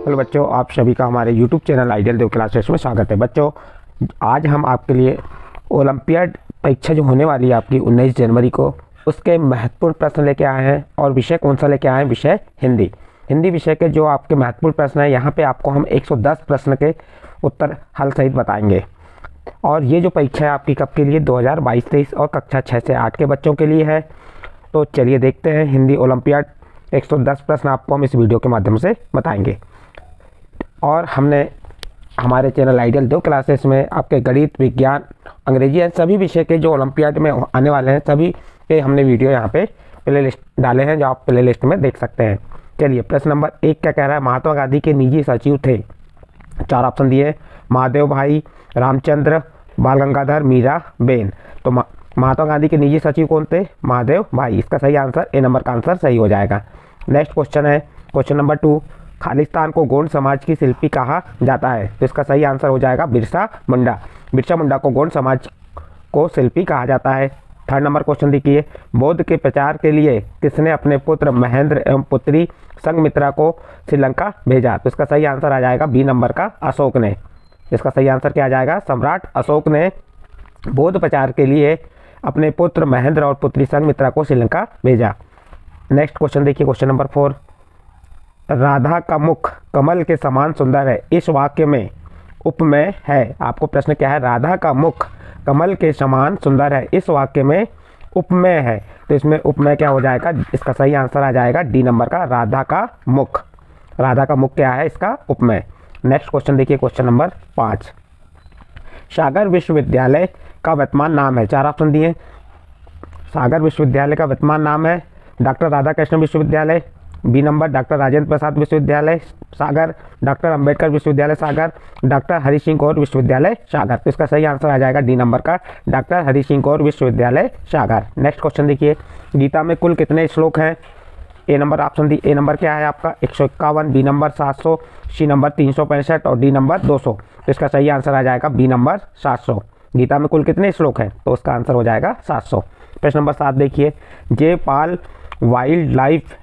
Hello बच्चों, आप सभी का हमारे YouTube चैनल आइडियल देव क्लासेस में स्वागत है। बच्चों, आज हम आपके लिए ओलंपियाड परीक्षा जो होने वाली है आपकी 19 जनवरी को, उसके महत्वपूर्ण प्रश्न लेके आए हैं। और विषय कौन सा लेके आए हैं? विषय हिंदी विषय के जो आपके महत्वपूर्ण प्रश्न हैं, यहाँ पे आपको हम 110 प्रश्न के उत्तर हल सहित बताएंगे। और ये जो परीक्षा है आपकी कब के लिए? 2022-23 और कक्षा 6 से 8 के बच्चों के लिए है। तो चलिए देखते हैं हिंदी ओलंपियाड 110 प्रश्न आपको हम इस वीडियो के माध्यम से बताएंगे। और हमने हमारे चैनल आइडियल देव क्लासेस में आपके गणित, विज्ञान, अंग्रेजी एंड सभी विषय के जो ओलंपियाड में आने वाले हैं सभी के हमने वीडियो यहाँ पे प्ले लिस्ट डाले हैं, जो आप प्ले लिस्ट में देख सकते हैं। चलिए, प्रश्न नंबर 1 क्या कह रहा है? महात्मा गांधी के निजी सचिव थे। 4 ऑप्शन दिए: महादेव भाई, रामचंद्र, बाल गंगाधर, मीरा बेन। तो महात्मा गांधी के निजी सचिव कौन थे? महादेव भाई। इसका सही आंसर ए नंबर का आंसर सही हो जाएगा। नेक्स्ट क्वेश्चन है क्वेश्चन नंबर 2, खालिस्तान को गोंड समाज की शिल्पी कहा जाता है। तो इसका सही आंसर हो जाएगा बिरसा मुंडा। बिरसा मुंडा को गोंड समाज को शिल्पी कहा जाता है। 3rd नंबर क्वेश्चन देखिए, बौद्ध के प्रचार के लिए किसने अपने पुत्र महेंद्र एवं पुत्री संघमित्रा को श्रीलंका भेजा? तो इसका सही आंसर आ जाएगा बी नंबर का अशोक ने। इसका सही आंसर क्या आ जाएगा? सम्राट अशोक ने बौद्ध प्रचार के लिए अपने पुत्र महेंद्र और पुत्री संघमित्रा को श्रीलंका भेजा। नेक्स्ट क्वेश्चन देखिए, क्वेश्चन नंबर 4, राधा का मुख कमल के समान सुंदर है, इस वाक्य में उपमेय है। आपको प्रश्न क्या है? राधा का मुख कमल के समान सुंदर है, इस वाक्य में उपमेय है। तो इसमें उपमेय क्या हो जाएगा? इसका सही आंसर आ जाएगा डी नंबर का राधा का मुख। राधा का मुख क्या है? इसका उपमेय। नेक्स्ट क्वेश्चन देखिए, क्वेश्चन नंबर 5, सागर विश्वविद्यालय का वर्तमान नाम है। 4 ऑप्शन दिए। सागर विश्वविद्यालय का वर्तमान नाम है डॉक्टर राधाकृष्ण विश्वविद्यालय, B number doctor Rajendra Prasad विश्वविद्यालय सागर, डॉक्टर अंबेडकर विश्वविद्यालय सागर, डॉक्टर हरि सिंह गौर विश्वविद्यालय सागर। तो इसका सही आंसर आ जाएगा डी नंबर का डॉक्टर हरि सिंह गौर विश्वविद्यालय सागर। नेक्स्ट क्वेश्चन देखिए, गीता में कुल कितने श्लोक हैं? A number option the. A number क्या है आपका? 151, बी नंबर 700, सी नंबर 365 और डी नंबर 200। तो इसका सही आंसर आ जाएगा बी नंबर 700। गीता में कुल कितने श्लोक हैं? तो उसका आंसर हो जाएगा 700। प्रश्न नंबर 7 देखिए, जयपाल वाइल्ड लाइफ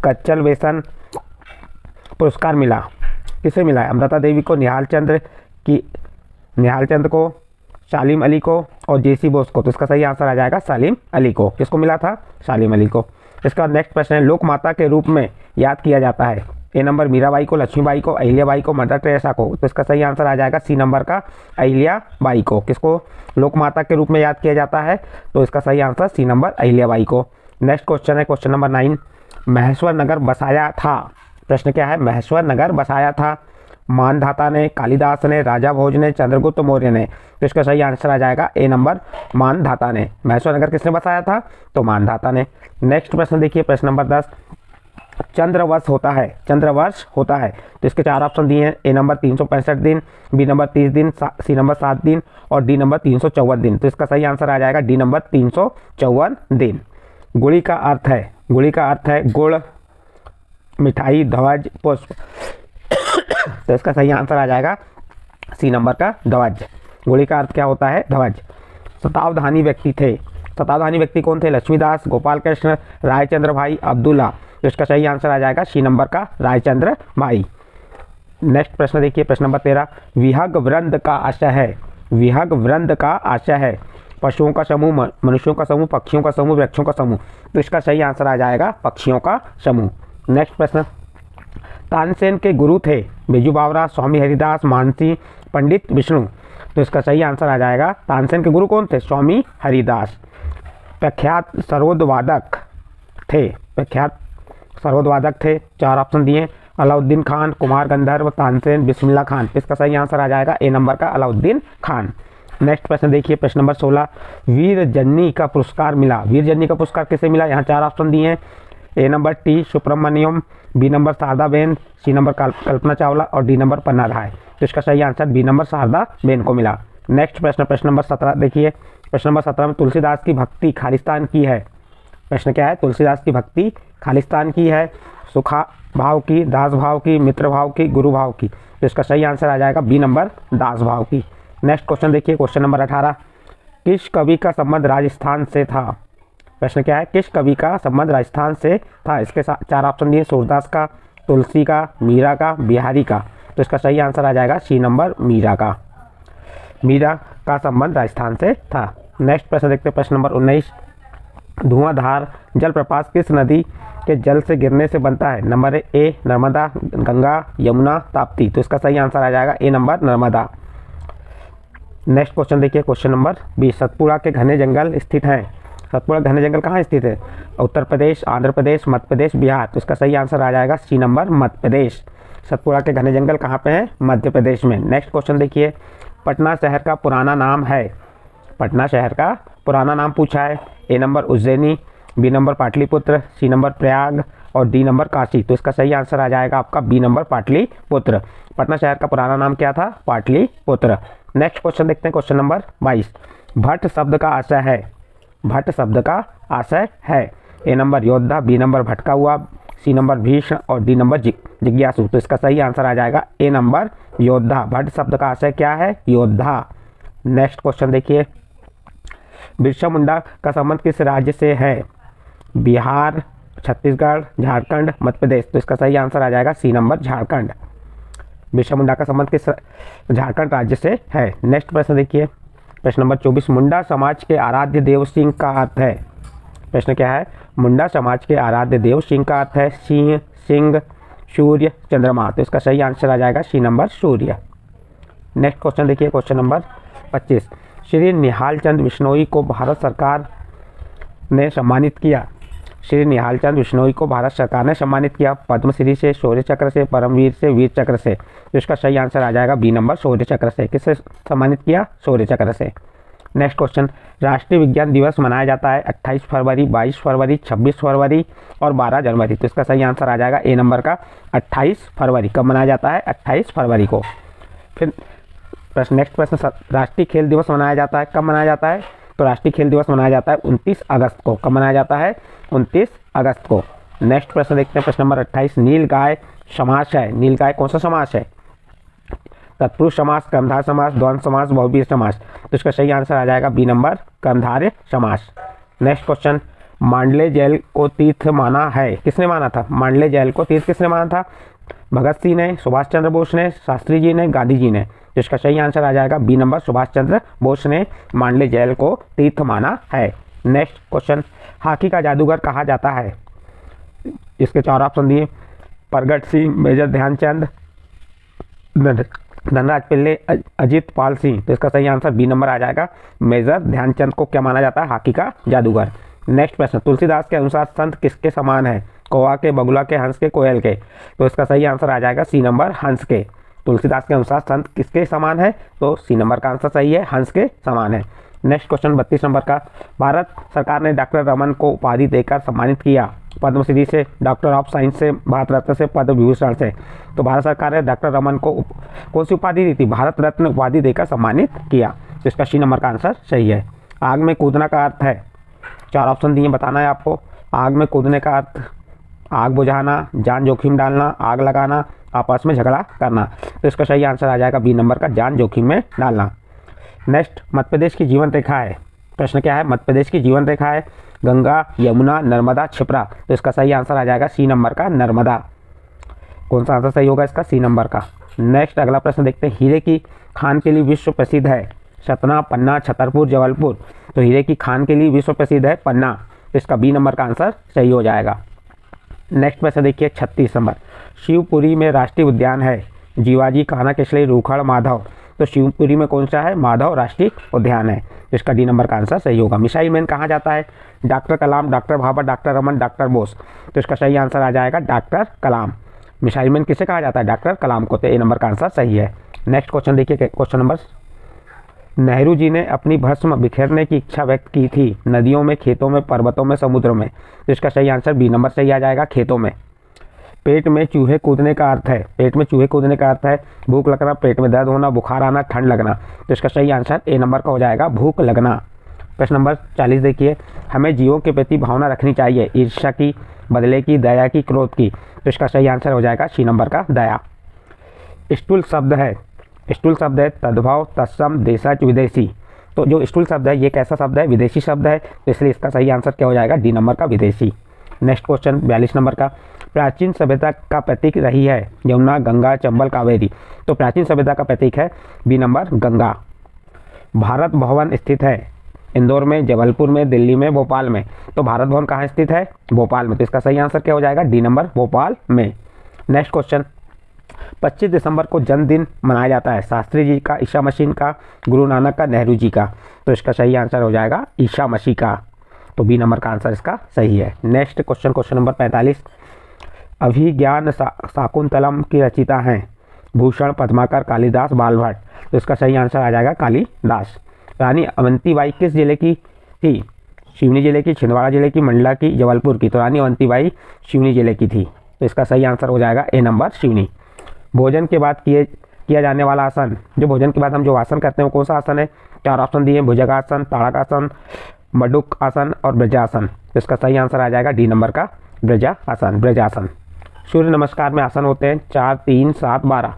कंजर्वेशन पुरस्कार मिला, किसे मिला है? अमृता देवी को, निहाल चंद को, सालिम अली को और जेसी बोस को। तो इसका सही आंसर आ जाएगा सालिम अली को। किसको मिला था? सालिम अली को। इसका नेक्स्ट प्रश्न है, लोक माता के रूप में याद किया जाता है। ए नंबर मीराबाई को, लक्ष्मीबाई को, अहिल्याबाई को, मदर टेरेसा को। तो इसका सही आंसर आ जाएगा सी नंबर का अहिल्याबाई को। किसको लोक माता के रूप में याद किया जाता है? तो इसका सही आंसर सी नंबर अहिल्याबाई को। नेक्स्ट क्वेश्चन है क्वेश्चन नंबर 9, महेश्वर नगर बसाया था। प्रश्न क्या है? महेश्वर नगर बसाया था मानधाता ने, कालिदास ने, राजा भोज ने, चंद्रगुप्त मौर्य ने। तो इसका सही आंसर आ जाएगा ए नंबर मानधाता ने। महेश्वर नगर किसने बसाया था? तो मानधाता ने। नेक्स्ट प्रश्न देखिए, प्रश्न नंबर 10, चंद्रवर्ष होता है। तो इसके 4 ऑप्शन दिए हैं। ए नंबर 365 दिन, बी नंबर 30 दिन, सी नंबर 7 दिन और डी नंबर 354 दिन। तो इसका सही आंसर आ जाएगा डी नंबर 354 दिन। गुड़ी का अर्थ है गुड़, मिठाई, ध्वज, पुष्प। तो इसका सही आंसर आ जाएगा सी नंबर का ध्वज। गुड़ी का अर्थ क्या होता है? ध्वज। शतावधानी व्यक्ति कौन थे? लक्ष्मीदास, गोपाल कृष्ण, रायचंद्र भाई, अब्दुल्ला। तो इसका सही आंसर आ जाएगा सी नंबर का रायचंद्र भाई। नेक्स्ट प्रश्न देखिए, प्रश्न नंबर 13, विहग वृंद का आशय है पशुओं का समूह, मनुष्यों का समूह, पक्षियों का समूह, वृक्षों का समूह। तो इसका सही आंसर आ जाएगा पक्षियों का समूह। नेक्स्ट प्रश्न, तानसेन के गुरु थे बिरजू बावरा, स्वामी हरिदास, मानसी, पंडित विष्णु। तो इसका सही आंसर आ जाएगा तानसेन के गुरु कौन थे? स्वामी हरिदास। प्रख्यात सरोदवादक थे। 4 ऑप्शन दिए, अलाउद्दीन खान, कुमार गंधर्व, तानसेन, बिस्मिल्लाह खान। इसका सही आंसर आ जाएगा ए नंबर का अलाउद्दीन खान। नेक्स्ट प्रश्न देखिए, प्रश्न नंबर 16, वीरजन्नी का पुरस्कार मिला। वीरजन्नी का पुरस्कार किसे मिला? यहाँ 4 ऑप्शन दिए हैं। A number T Subramaniam, B number Sharda Ben, C number Kalpana Chawla और डी नंबर पन्ना राय। तो इसका सही answer B number Sharda Ben को मिला। नेक्स्ट प्रश्न नंबर 17 देखिए, प्रश्न नंबर 17 में तुलसीदास की भक्ति खालिस्तान की है। प्रश्न क्या है? तुलसीदास की भक्ति खालिस्तान की है, सुखा भाव की, दास भाव की, मित्र भाव की, गुरु भाव की। तो इसका सही आंसर आ जाएगा बी नंबर दास भाव की। नेक्स्ट क्वेश्चन देखिए, क्वेश्चन नंबर 18, किस कवि का संबंध राजस्थान से था? प्रश्न क्या है? किस कवि का संबंध राजस्थान से था? इसके 4 ऑप्शन दिए, सूरदास का, तुलसी का, मीरा का, बिहारी का। तो इसका सही आंसर आ जाएगा सी नंबर मीरा का। मीरा का संबंध राजस्थान से था। नेक्स्ट प्रश्न देखते हैं, प्रश्न नंबर 19। धुआंधार जलप्रपात किस नदी के जल से गिरने से बनता है? Number A Narmada, Ganga, Yamuna, Tapti. तो इसका सही आंसर आ जाएगा ए नंबर नर्मदा। नेक्स्ट क्वेश्चन देखिए, क्वेश्चन नंबर 20। सतपुड़ा के घने जंगल स्थित हैं। सतपुड़ा घने जंगल कहाँ स्थित है? उत्तर प्रदेश, आंध्र प्रदेश, मध्य प्रदेश, बिहार। तो इसका सही आंसर आ जाएगा सी नंबर मध्य प्रदेश। सतपुड़ा के घने जंगल कहाँ पे हैं? मध्य प्रदेश में। नेक्स्ट क्वेश्चन देखिए, पटना शहर का पुराना नाम है। पटना शहर का पुराना नाम पूछा है। A number Ujjaini, B number Pataliputra, C number Prayag और डी नंबर काशी। तो इसका सही आंसर आ जाएगा आपका बी नंबर पाटलिपुत्र। पटना शहर का पुराना नाम क्या था? पाटलिपुत्र। नेक्स्ट क्वेश्चन देखते हैं, क्वेश्चन नंबर 22। भट्ट शब्द का आशय है। भट्ट शब्द का आशय है। ए नंबर योद्धा, बी नंबर भटका हुआ, सी नंबर भीष्म और डी नंबर जिज्ञासु। तो इसका सही आंसर आ जाएगा ए नंबर योद्धा। भट्ट शब्द का आशय क्या है? योद्धा। नेक्स्ट क्वेश्चन देखिए, बिरसा मुंडा का संबंध किस राज्य से है? बिहार, छत्तीसगढ़, झारखंड, मध्य प्रदेश। तो इसका सही आंसर आ जाएगा सी नंबर झारखंड। बिरसा मुंडा का संबंध किस झारखंड राज्य से है। नेक्स्ट प्रश्न देखिए, प्रश्न नंबर 24। मुंडा समाज के आराध्य देव सिंह का अर्थ है। प्रश्न क्या है? मुंडा समाज के आराध्य देव सिंह का अर्थ है सिंह, सिंह, सूर्य, चंद्रमा। तो इसका सही आंसर आ जाएगा सी नंबर सूर्य। नेक्स्ट क्वेश्चन देखिए, क्वेश्चन नंबर 25। श्री निहाल चंद बिश्नोई को भारत सरकार ने सम्मानित किया। श्री निहाल चंद बिश्नोई को भारत सरकार ने सम्मानित किया पद्मश्री से, शौर्य चक्र से, परमवीर से, वीर चक्र से। तो इसका सही आंसर आ जाएगा बी नंबर शौर्य चक्र से। किससे सम्मानित किया? शौर्य चक्र से। नेक्स्ट क्वेश्चन, राष्ट्रीय विज्ञान दिवस मनाया जाता है 28 फरवरी, 22 फरवरी, 26 फरवरी और 12 जनवरी। तो इसका सही आंसर आ जाएगा ए नंबर का 28 फरवरी। कब मनाया जाता है? 28 फरवरी को। फिर प्रश्न, नेक्स्ट प्रश्न, राष्ट्रीय खेल दिवस मनाया जाता है, कब मनाया जाता है? तो राष्ट्रीय खेल दिवस मनाया जाता है 29 अगस्त को। कब मनाया जाता है? 29 अगस्त को। नेक्स्ट प्रश्न देखते हैं, प्रश्न नंबर 28। नील गाय समास है। नील गाय कौन सा समास है? तत्पुरुष समास, कर्मधारय समास, द्वंद्व समास, बहुव्रीहि समास। तो इसका सही आंसर आ जाएगा बी नंबर कर्मधारय समास। नेक्स्ट क्वेश्चन, मांडले जेल को तीर्थ माना है। किसने माना था? मांडले जेल को तीर्थ किसने माना था? भगत सिंह ने, सुभाष चंद्र बोस ने, शास्त्री जी ने, गांधी जी ने। तो इसका सही आंसर आ जाएगा बी नंबर सुभाष चंद्र बोस ने मांडले जेल को तीर्थ माना है। नेक्स्ट क्वेश्चन, हॉकी का जादूगर कहा जाता है। इसके 4 ऑप्शन दिए, प्रगट सिंह, मेजर ध्यानचंद, धनराज पिल्ले, अजीत पाल सिंह। तो इसका सही आंसर बी नंबर आ जाएगा, मेजर ध्यानचंद को क्या माना जाता है? हॉकी का जादूगर। नेक्स्ट प्रश्न, तुलसीदास के अनुसार संत किसके समान है? कौवा के, बगुला के, हंस के, कोयल के। तो इसका सही आंसर आ जाएगा सी नंबर हंस के। तुलसीदास के अनुसार संत किसके समान है? तो सी नंबर का आंसर सही है, हंस के समान है। नेक्स्ट क्वेश्चन 32 नंबर का, भारत सरकार ने डॉक्टर रमन को उपाधि देकर सम्मानित किया पद्मश्री से, डॉक्टर ऑफ साइंस से, भारत रत्न से, पद्म विभूषण से। तो भारत सरकार ने डॉक्टर रमन को कौन सी उपाधि दी थी? भारत रत्न उपाधि देकर सम्मानित किया। तो इसका सी नंबर का आंसर सही है। आग में कूदना का अर्थ है, 4 ऑप्शन दिए, बताना है आपको। आग में कूदने का अर्थ आग बुझाना, जान जोखिम डालना, आग लगाना, आपस में झगड़ा करना। तो इसका सही आंसर आ जाएगा बी नंबर का, जान जोखिम में डालना। नेक्स्ट, मध्य प्रदेश की जीवन रेखा है। प्रश्न क्या है? मध्य प्रदेश की जीवन रेखा है गंगा, यमुना, नर्मदा, क्षिप्रा। तो इसका सही आंसर आ जाएगा सी नंबर का, नर्मदा। कौन सा आंसर सही होगा इसका? सी नंबर का। नेक्स्ट अगला प्रश्न देखते हैं, हीरे की खान के लिए विश्व प्रसिद्ध है सतना, पन्ना, छतरपुर, जबलपुर। तो हीरे की खान के लिए विश्व प्रसिद्ध है पन्ना। तो इसका बी नंबर का आंसर सही हो जाएगा। नेक्स्ट प्रश्न देखिए 36 नंबर, शिवपुरी में राष्ट्रीय उद्यान है जीवाजी, कान्हा, केसरी, रूखड़, माधव। तो शिवपुरी में कौन सा है? माधव राष्ट्रीय उद्यान है। तो इसका डी नंबर का आंसर सही होगा। मिसाइल मैन कहा जाता है? Doctor Kalam, doctor Bhabha, doctor Raman, doctor Bose. तो इसका सही आंसर आ जाएगा डॉक्टर कलाम। मिसाइल मैन किसे कहा जाता है? डॉक्टर कलाम को। तो ए नंबर का आंसर सही है। नेक्स्ट क्वेश्चन देखिए, क्वेश्चन नंबर, नेहरू जी ने अपनी भस्म बिखेरने की इच्छा व्यक्त की थी नदियों में, खेतों में, पर्वतों में, समुद्रों में। तो इसका सही आंसर बी नंबर सही आ जाएगा, खेतों में। पेट में चूहे कूदने का अर्थ है, पेट में चूहे कूदने का अर्थ है भूख लगना, पेट में दर्द होना, बुखार आना, ठंड लगना। तो इसका सही आंसर ए नंबर का हो जाएगा, भूख लगना। प्रश्न नंबर 40 देखिए, हमें जीवों के प्रति भावना रखनी चाहिए ईर्ष्या की, बदले की, दया की, क्रोध की। तो इसका सही आंसर हो जाएगा सी नंबर का, दया। स्टूल शब्द है, स्टूल शब्द है तद्भव, तत्सम, देशज, विदेशी। तो जो स्टूल शब्द है ये कैसा शब्द है? विदेशी शब्द है। तो इसलिए इसका सही आंसर क्या हो जाएगा? डी नंबर का, विदेशी। नेक्स्ट क्वेश्चन 42 नंबर का, प्राचीन सभ्यता का प्रतीक रही है? यमुना, गंगा, चंबल, कावेरी। तो प्राचीन सभ्यता का प्रतीक है बी नंबर गंगा। भारत भवन स्थित है इंदौर में, जबलपुर में, दिल्ली में, भोपाल में। तो भारत भवन कहाँ स्थित है? भोपाल में। तो इसका सही आंसर क्या हो जाएगा? डी नंबर भोपाल में। नेक्स्ट क्वेश्चन, 25 दिसंबर को जन्मदिन मनाया जाता है? शास्त्री जी का, ईसा मसीह का, गुरु नानक का, नेहरू जी का। तो इसका सही आंसर हो जाएगा ईसा मसीह का। तो बी नंबर का आंसर इसका सही है। नेक्स्ट क्वेश्चन, क्वेश्चन नंबर 45, अभिज्ञान शाकुंतलम की रचयिता हैं? भूषण, पद्माकर, कालिदास, बालभट्ट। तो इसका सही आंसर आ जाएगा कालिदास। रानी अवंतीबाई किस जिले की थी? सिवनी जिले की, छिंदवाड़ा जिले की, मंडला की, जबलपुर की। तो रानी अवंतीबाई सिवनी जिले की थी। तो इसका सही आंसर हो जाएगा ए नंबर सिवनी। भोजन के बाद किया जाने वाला आसन, जो भोजन के बाद हम जो आसन करते हैं वो कौन सा आसन है? 4 ऑप्शन दिए, भुजंगासन, ताड़कासन, मडुक आसन और ब्रजासन। तो इसका सही आंसर आ जाएगा डी नंबर का ब्रजासन, ब्रजासन। सूर्य नमस्कार में आसन होते हैं 4, 3, 7, 12।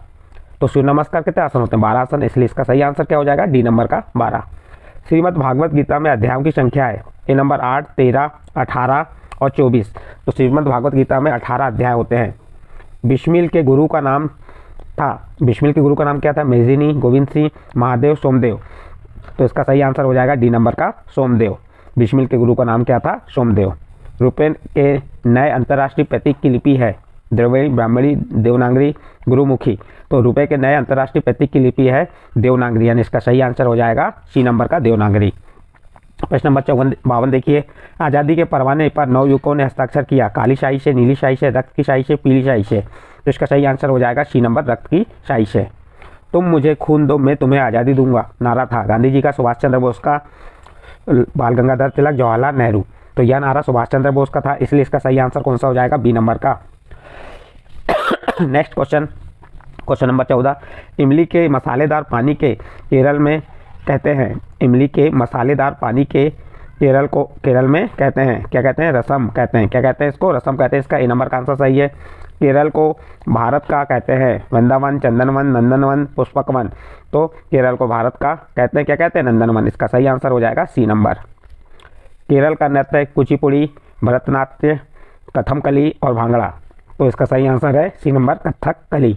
तो सूर्य नमस्कार कितने आसन होते हैं? 12 आसन। इसलिए इसका सही आंसर क्या हो जाएगा? डी नंबर का 12। श्रीमद् भागवत गीता में अध्यायों की संख्या है? ए नंबर 8, 13, 18 और 24। तो श्रीमद् भागवत गीता में 18 अध्याय होते हैं। बिस्मिल के गुरु का नाम था? बिस्मिल के गुरु का नाम क्या था? मेजिनी, गोविंद सिंह, महादेव, सोमदेव। तो इसका सही आंसर हो जाएगा डी नंबर का सोमदेव। बिस्मिल के गुरु का नाम क्या था? सोमदेव। रुपये के नए अंतर्राष्ट्रीय प्रतीक की लिपि है? द्रविड़ी, ब्राह्मणी, देवनागरी, गुरुमुखी। तो रुपये के नए अंतर्राष्ट्रीय प्रतीक की लिपि है देवनागरी, यानी इसका सही आंसर हो जाएगा सी नंबर का देवनागरी। प्रश्न नंबर 52 देखिए, आज़ादी के परवाने पर 9 युवकों ने हस्ताक्षर किया? काली शाही से, नीली शाही से, रक्त की शाही से, पीली शाही से। तो इसका सही आंसर हो जाएगा सी नंबर रक्त की शाही से। तुम मुझे खून दो मैं तुम्हें आज़ादी दूंगा नारा था गांधी जी का, सुभाष चंद्र बोस का, बाल गंगाधर तिलक, जवाहरलाल नेहरू। तो यह नारा सुभाष चंद्र बोस का था, इसलिए इसका सही आंसर कौन सा हो जाएगा? बी नंबर का। नेक्स्ट क्वेश्चन, क्वेश्चन नंबर 14, इमली के मसालेदार पानी के केरल में कहते हैं? इमली के मसालेदार पानी के केरल में कहते हैं, क्या कहते हैं? रसम कहते हैं। क्या कहते हैं इसको? रसम कहते हैं। इसका ए नंबर का आंसर सही है। केरल को भारत का कहते हैं वृंदावन, चंदनवन, नंदनवन, पुष्पकवन। तो केरल को भारत का कहते हैं, क्या कहते हैं? नंदनवन। इसका सही आंसर हो जाएगा सी नंबर। केरल का नृत्य कुचिपुड़ी, भरतनाट्य, कथकली और भांगड़ा। तो इसका सही आंसर है सी नंबर कथकली।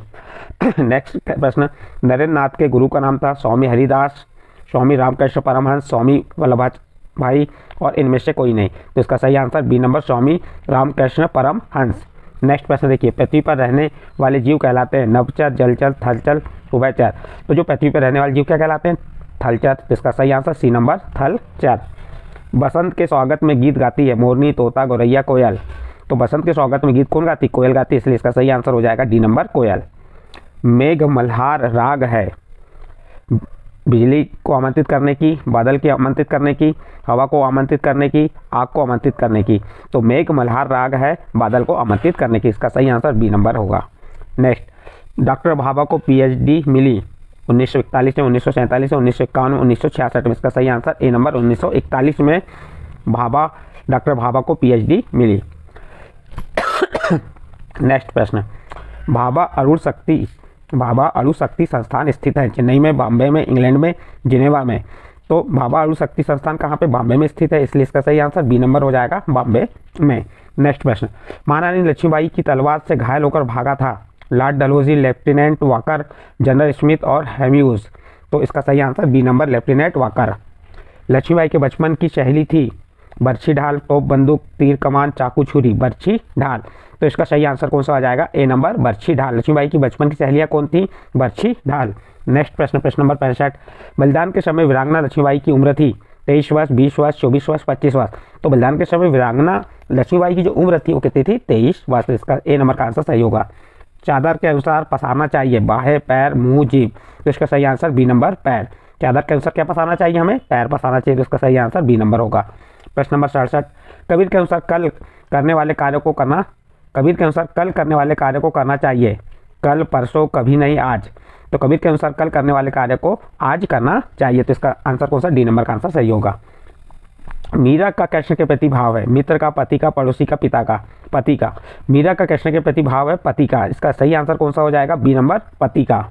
नेक्स्ट प्रश्न, नरेंद्र नाथ के गुरु का नाम था? स्वामी हरिदास, स्वामी रामकृष्ण परमहंस, स्वामी वल्लभ भाई और इनमें से कोई नहीं। तो इसका सही answer B number Swami Ramakrishna Paramhans. Next प्रश्न देखिए, पृथ्वी पर रहने वाले जीव कहलाते हैं? नभचर, जलचर, थलचर, उभयचर। तो जो पृथ्वी पर रहने वाले जीव क्या कहलाते हैं? थलचर। तो इसका सही आंसर सी नंबर थलचर। बसंत के स्वागत में गीत गाती है? मोरनी, तोता, गौरैया, कोयल। तो बसंत के स्वागत में गीत कौन गाती? कोयल गाती है, इसलिए इसका सही आंसर हो जाएगा डी नंबर कोयल। मेघ मल्हार राग है? बिजली को आमंत्रित करने की, बादल को आमंत्रित करने की, हवा को आमंत्रित करने की, आग को आमंत्रित करने की। तो मेघ मल्हार राग है बादल को आमंत्रित करने की। इसका सही आंसर बी नंबर होगा। नेक्स्ट, डॉक्टर भाभा को पीएचडी मिली 1941 में, 1947 में, 1951 में, 1966 में। इसका सही आंसर ए नंबर 1941 में डॉक्टर भाभा को पीएचडी मिली। नेक्स्ट प्रश्न, भाभा अणु शक्ति संस्थान स्थित है? चेन्नई में, बॉम्बे में, इंग्लैंड में, जिनेवा में। तो भाभा अणु शक्ति संस्थान कहाँ पे? बॉम्बे में स्थित है, इसलिए इसका सही आंसर बी नंबर हो जाएगा बॉम्बे में। नेक्स्ट प्रश्न, महारानी लक्ष्मीबाई की तलवार से घायल होकर भागा था? Lord Dalhousie, Lieutenant Walker, General Smith और हेम्यूज। तो इसका सही answer B number Lieutenant Walker. Laxmibai के बचपन की सहेली थी? बर्छी ढाल, तोप बंदूक, तीर कमान, चाकू छुरी। बर्छी ढाल। तो इसका सही आंसर कौन सा आ जाएगा? ए नंबर बर्छी ढाल। लक्ष्मीबाई की बचपन की सहेलियां कौन थी? बर्छी ढाल। नेक्स्ट प्रश्न, प्रश्न नंबर 65, बलिदान के समय वीरांगना लक्ष्मीबाई की उम्र थी? 23 वर्ष, 20 वर्ष, 24 वर्ष, 25 वर्ष। तो बलिदान के समय वीरांगना लक्ष्मीबाई की जो उम्र थी वो कितनी थी? 23 वर्ष। इसका ए नंबर का आंसर सही होगा। चादर के अनुसार पसारना चाहिए? बाहें, पैर, मुंह, जीभ। तो इसका सही आंसर बी नंबर पैर। चादर के अनुसार क्या पसारना चाहिए? हमें पैर पसारना चाहिए। तो इसका सही आंसर बी नंबर होगा। प्रश्न नंबर 67, कबीर के अनुसार कल करने वाले कार्य को करना चाहिए? कल, परसों, कभी नहीं, आज। तो कबीर के अनुसार कल करने वाले कार्य को आज करना चाहिए। तो इसका आंसर कौन सा? डी नंबर का आंसर सही होगा। मीरा का कृष्ण के प्रति भाव है? मित्र का, पति का, पड़ोसी का, पिता का? पति का। मीरा का कृष्ण के प्रति भाव है पति का। इसका सही आंसर कौन सा हो जाएगा? बी नंबर पति का।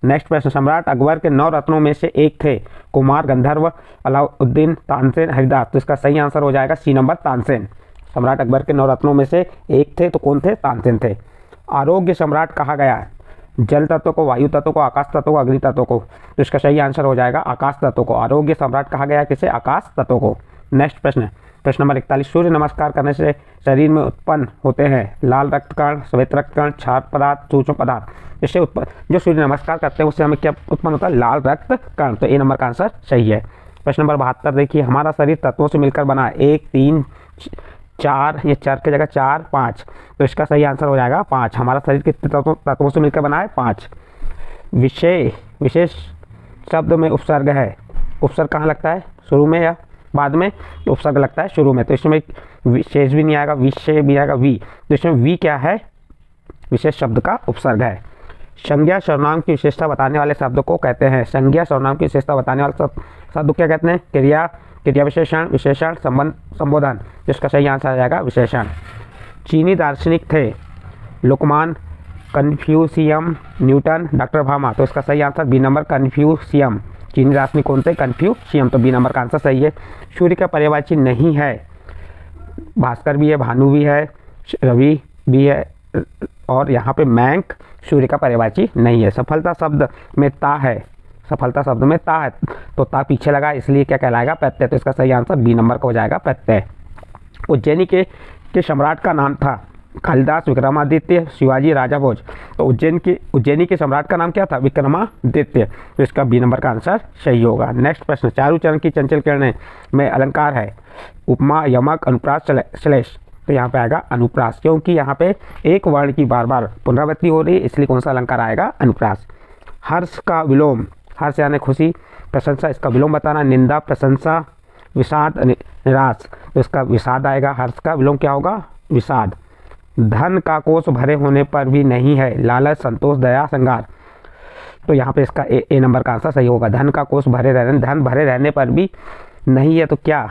नेक्स्ट प्रश्न, सम्राट अकबर के 9 रत्नों में से एक थे? कुमार, गंधर्व, अलाउद्दीन, तानसेन, हरिदास। तो इसका सही आंसर हो जाएगा सी नंबर तानसेन। सम्राट अकबर के 9 रत्नों में से एक थे, तो कौन थे? तानसेन थे। आरोग्य सम्राट कहा गया जल तत्व को, वायु तत्व को, आकाश तत्व को, अग्नि तत्व को, तो इसका सही आंसर हो जाएगा आकाश तत्व को। आरोग्य सम्राट कहा गया किसे? आकाश तत्व को। नेक्स्ट प्रश्न, प्रश्न नंबर 41, सूर्य नमस्कार करने से शरीर में उत्पन्न होते हैं लाल रक्त कण, श्वेत रक्त कण, क्षार पदार्थ, सूक्ष्म पदार्थ। इससे उत्पन्न जो सूर्य नमस्कार करते हैं उससे हमें क्या उत्पन्न होता है? लाल रक्त कण। तो ए नंबर का आंसर सही है। प्रश्न नंबर 72 देखिए, हमारा शरीर तत्वों से मिलकर बना है 1, 3, 4, ये 4 की जगह 4, 5, तो इसका सही आंसर हो जाएगा 5। हमारा शरीर कितने तत्वों से मिलकर बना है? 5। विशेष शब्द में उपसर्ग है, उपसर्ग कहाँ लगता है? शुरू में या बाद में? तो उपसर्ग लगता है शुरू में, तो इसमें विशेष भी नहीं आएगा, विषय भी आएगा, वी, तो इसमें वी क्या है? विशेष शब्द का उपसर्ग है। संज्ञा सर्वनाम की विशेषता बताने वाले शब्द को कहते हैं, संज्ञा सर्वनाम की विशेषता बताने वाले शब्द क्या कहते हैं? क्रिया, क्रिया विशेषण, विशेषण, संबंध, संबोधन, जिसका सही आंसर आ जाएगा विशेषण। चीनी दार्शनिक थे लुकमान, कन्फ्यूशियम, न्यूटन, डॉक्टर भामा, तो इसका सही आंसर बी नंबर कन्फ्यूशियम। चीनी दार्शनिक कौन थे? कन्फ्यूशियम, तो बी नंबर का आंसर सही है। सूर्य का पर्यायवाची नहीं है, भास्कर भी है, भानु भी है, रवि भी है, और यहाँ पे मैंक सूर्य का पर्यायवाची नहीं है। सफलता शब्द में ता है, सफलता शब्द में ता है, तो ता पीछे लगा इसलिए क्या कहलाएगा? प्रत्यय, तो इसका सही आंसर बी नंबर का हो जाएगा प्रत्यय। उज्जैनी के सम्राट का नाम था कालिदास, विक्रमादित्य, शिवाजी, राजा भोज, तो उज्जैनी के सम्राट का नाम क्या था? विक्रमादित्य, तो इसका बी नंबर का आंसर सही होगा। नेक्स्ट प्रश्न, चारु चरण की चंचल किरणें में अलंकार है उपमा, यमक, अनुप्रास, श्लेष, तो यहाँ पे आएगा अनुप्रास, क्योंकि यहाँ पे एक वर्ण की बार बार पुनरावृत्ति हो रही है, इसलिए कौन सा अलंकार आएगा? अनुप्रास। हर्ष का विलोम, हर्ष यानी खुशी, प्रशंसा, इसका विलोम बताना, निंदा, प्रशंसा, विषाद, निराश, तो इसका विषाद आएगा। हर्ष का विलोम क्या होगा? विषाद। धन का कोष भरे होने पर भी नहीं है लालच, संतोष, दया, श्रृंगार, तो यहाँ पे इसका ए नंबर का आंसर सही होगा। धन का कोष भरे रहने, धन भरे रहने पर भी नहीं है, तो क्या?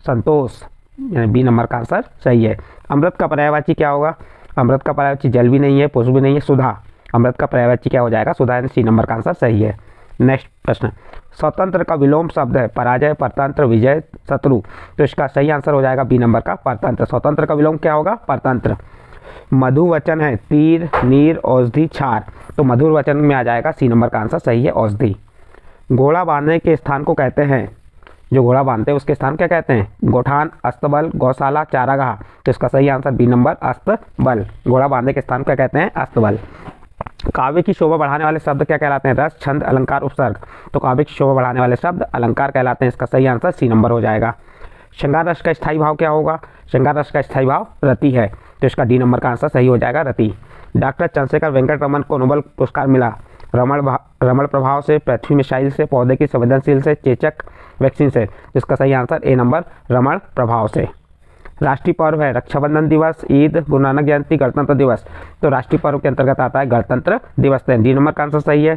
संतोष, यानी बी नंबर का आंसर सही है। अमृत का पर्यायवाची क्या होगा? अमृत का पर्यायवाची जल भी नहीं है, पुष्प भी नहीं है, सुधा, अमृत का पर्यायवाची क्या हो जाएगा? सुधा, यानी सी नंबर का आंसर सही है। नेक्स्ट प्रश्न, स्वतंत्र का विलोम शब्द है पराजय, परतंत्र, विजय, शत्रु, तो इसका सही आंसर हो जाएगा बी नंबर का परतंत्र। स्वतंत्र का विलोम क्या होगा? परतंत्र। मधुवचन है तीर, नीर, औषधि, छार, तो मधुर वचन में आ जाएगा सी नंबर का आंसर सही है औषधि। घोड़ा बांधने के स्थान को कहते हैं, जो घोड़ा बांधते हैं उसके स्थान क्या कहते हैं? गोठान, अस्तबल, गौशाला, चारागाह, तो इसका सही आंसर बी नंबर अस्तबल। घोड़ा बांधने के स्थान क्या कहते हैं? अस्तबल। काव्य की शोभा बढ़ाने वाले शब्द क्या कहलाते हैं? रस, छंद, अलंकार, उपसर्ग, तो काव्य की शोभा बढ़ाने वाले शब्द अलंकार कहलाते हैं, इसका सही आंसर सी नंबर हो जाएगा। श्रृंगार रस का स्थायी भाव क्या होगा? श्रृंगार रस का स्थायी भाव रति है, तो इसका डी नंबर का आंसर सही हो जाएगा रति। डॉक्टर चंद्रशेखर वेंकट रमन को नोबेल पुरस्कार मिला रमण प्रभाव से, पृथ्वी मिसाइल से, पौधे की संवेदनशील से, चेचक वैक्सीन से, इसका सही आंसर ए नंबर रमण प्रभाव से। राष्ट्रीय पर्व है रक्षाबंधन दिवस, ईद, गुरु नानक जयंती, गणतंत्र दिवस, तो राष्ट्रीय पर्व के अंतर्गत आता है गणतंत्र दिवस, डी नंबर का आंसर सही है।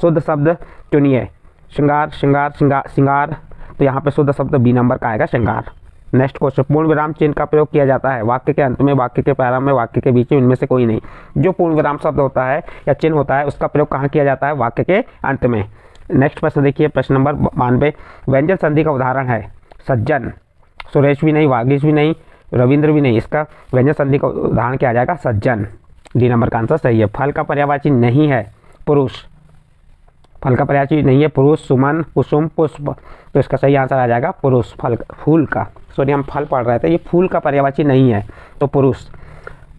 शुद्ध शब्द चुनिए, श्रृंगार, श्रृंगार, श्रृंगार, तो यहाँ पे शुद्ध शब्द बी नंबर का आएगा श्रृंगार। नेक्स्ट क्वेश्चन, पूर्ण विराम चिन्ह का प्रयोग किया जाता है वाक्य के अंत में, वाक्य के प्रारंभ में, वाक्य के बीच में, इनमें से कोई नहीं। जो पूर्ण विराम शब्द होता है या चिन्ह होता है उसका प्रयोग कहाँ किया जाता है? वाक्य के अंत में। नेक्स्ट प्रश्न देखिए, प्रश्न नंबर 92, व्यंजन संधि का उदाहरण है सज्जन, सुरेश भी नहीं, वागीश भी नहीं, रविंद्र भी नहीं, इसका व्यंजन संधि का उदाहरण क्या आ जाएगा? सज्जन, डी नंबर का आंसर सही है। फल का पर्यायवाची नहीं है पुरुष, फल का पर्यायवाची नहीं है पुरुष, सुमन, कुसुम, पुष्प, तो इसका सही आंसर आ जाएगा पुरुष। फल, फूल का, सॉरी हम फल पढ़ रहे थे, ये फूल का पर्यायवाची नहीं है, तो पुरुष।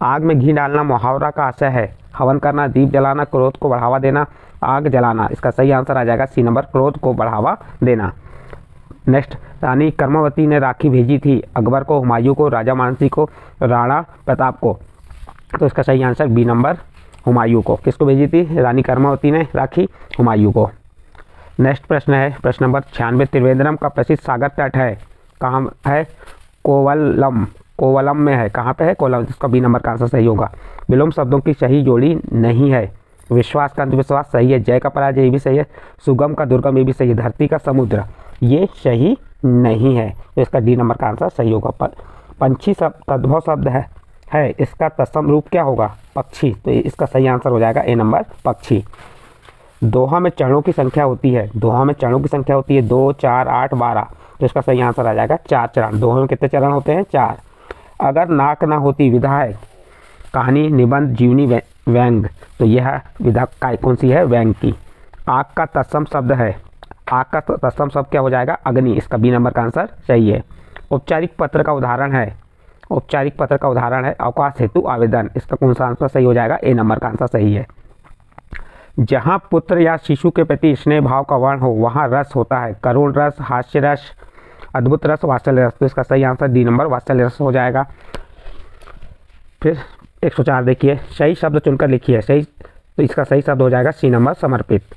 आग में घी डालना मुहावरा का आशय है हवन करना, दीप जलाना, क्रोध को बढ़ावा देना, आग जलाना, इसका सही आंसर आ जाएगा सी नंबर क्रोध को बढ़ावा देना। नेक्स्ट, रानी कर्मवती ने राखी भेजी थी अकबर को, हुमायूं को, राजा मानसी को, राणा प्रताप को, तो इसका सही आंसर बी नंबर हुमायूं को। किसको भेजी थी? रानी कर्मवती ने राखी हुमायूं को। नेक्स्ट प्रश्न है प्रश्न नंबर 96, त्रिवेंद्रम का प्रसिद्ध सागर तट है कहाँ है? कोवलम, कोवलम में है, कहाँ पे है? कोवलम, जिसका बी नंबर का आंसर सही होगा। विलोम शब्दों की सही जोड़ी नहीं है, विश्वास का अंधविश्वास सही है, जय का पराजय ये भी सही है, सुगम का दुर्गम ये भी सही है, धरती का समुद्र ये सही नहीं है, तो इसका डी नंबर का आंसर सही होगा। पंछी शब्द तद्भव शब्द है इसका तत्सम रूप क्या होगा? पक्षी, तो इसका सही आंसर हो जाएगा ए नंबर पक्षी। दोहा में चरणों की संख्या होती है, दोहा में चरणों की संख्या होती है 2, 4, 8, 12, तो इसका सही आंसर आ जाएगा 4 चरण। दोहा में कितने चरण होते हैं? 4। अगर नाक ना होती विधा है कहानी, निबंध, जीवनी, व्यंग, तो यह विधा कौन सी है? व्यंग की। आग का तत्सम शब्द है, आग का तत्सम शब्द क्या हो जाएगा? अग्नि। इसका बी नंबर का आंसर सही है। औपचारिक पत्र का उदाहरण है, औपचारिक पत्र का उदाहरण है अवकाश हेतु आवेदन। इसका कौन सा आंसर सही हो जाएगा? ए नंबर का आंसर सही है। जहाँ पुत्र या शिशु के प्रति स्नेह भाव का वर्ण हो वहाँ रस होता है, करुण रस, हास्य रस, अद्भुत रस, वात्सल्य रस। तो इसका सही आंसर डी नंबर वात्सल्य रस हो जाएगा। फिर 104 देखिए, सही शब्द चुनकर लिखिए। सही, तो इसका सही शब्द हो जाएगा सी नंबर समर्पित।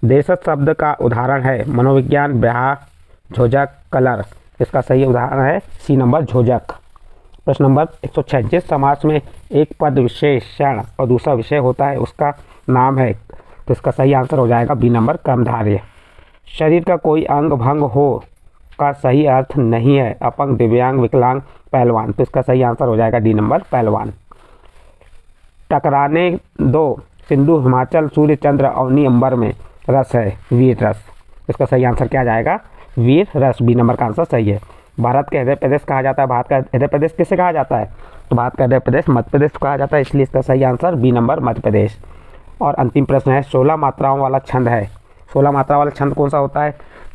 देशज शब्द का उदाहरण है मनोविज्ञान, ब्याह, झोजक, कलर। इसका सही उदाहरण है सी नंबर झोजक। प्रश्न नंबर 136, समास में एक पद विशेषण और दूसरा विषय होता है, उसका नाम है। तो इसका सही आंसर हो जाएगा बी नंबर कर्मधारय। शरीर का कोई अंग भंग हो का सही अर्थ नहीं है अपंग, दिव्यांग, विकलांग, पहलवान। तो इसका सही आंसर हो जाएगा डी नंबर पहलवान। टकराने दो सिंधु हिमाचल सूर्य चंद्र अवनी अंबर में रस है वीर रस। इसका सही आंसर क्या जाएगा? वीर रस। बी नंबर का आंसर सही है। भारत का हृदय प्रदेश कहा जाता है, भारत का हृदय प्रदेश किसे कहा जाता है? तो भारत का हृदय प्रदेश मध्य प्रदेश कहा जाता है, इसलिए इसका सही answer B number Madhya Pradesh. और अंतिम प्रश्न है, 16 मात्राओं वाला छंद है, 16 मात्रा वाला छंद कौन सा होता है?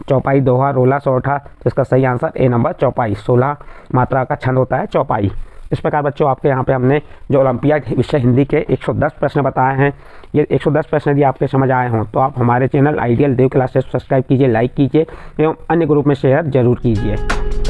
चौपाई, दोहा, रोला, सोरठा। तो इसका सही आंसर ए नंबर चौपाई। 16 मात्रा का छंद होता है चौपाई। इस प्रकार बच्चों आपके यहाँ पे हमने जो ओलंपियाड विषय हिंदी के 110 प्रश्न बताए हैं, ये 110 प्रश्न यदि आपके समझ आए हों तो आप हमारे चैनल आइडियल देव क्लासेस सब्सक्राइब कीजिए, लाइक कीजिए एवं अन्य ग्रुप में शेयर जरूर कीजिए।